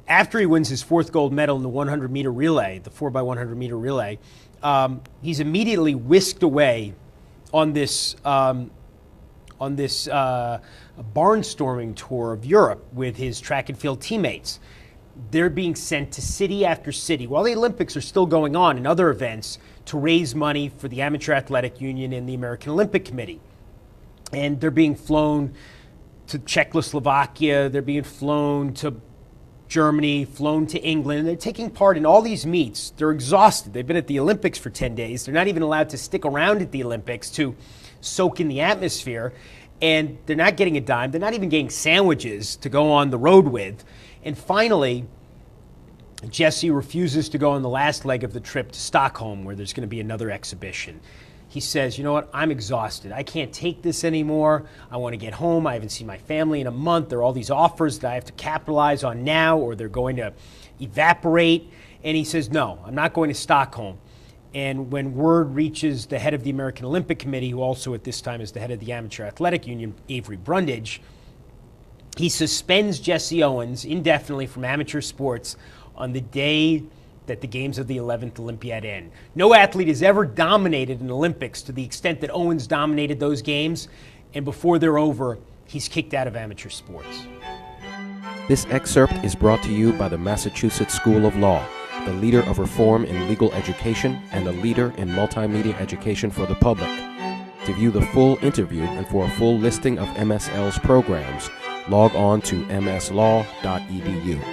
after he wins his fourth gold medal in the 100-meter relay, the 4x100-meter relay, he's immediately whisked away on this barnstorming tour of Europe with his track and field teammates. They're being sent to city after city while the Olympics are still going on and other events to raise money for the Amateur Athletic Union and the American Olympic Committee. And they're being flown to Czechoslovakia, they're being flown to Germany, flown to England, and they're taking part in all these meets. They're exhausted. They've been at the Olympics for 10 days. They're not even allowed to stick around at the Olympics to soak in the atmosphere, and they're not getting a dime. They're not even getting sandwiches to go on the road with. And finally, Jesse refuses to go on the last leg of the trip to Stockholm, where there's going to be another exhibition. He says, you know what, I'm exhausted. I can't take this anymore. I want to get home. I haven't seen my family in a month. There are all these offers that I have to capitalize on now, or they're going to evaporate. And he says, no, I'm not going to Stockholm. And when word reaches the head of the American Olympic Committee, who also at this time is the head of the Amateur Athletic Union, Avery Brundage, he suspends Jesse Owens indefinitely from amateur sports on the day that the games of the 11th Olympiad end. No athlete has ever dominated an Olympics to the extent that Owens dominated those games, and before they're over, he's kicked out of amateur sports. This excerpt is brought to you by the Massachusetts School of Law, the leader of reform in legal education and a leader in multimedia education for the public. To view the full interview and for a full listing of MSL's programs, log on to mslaw.edu.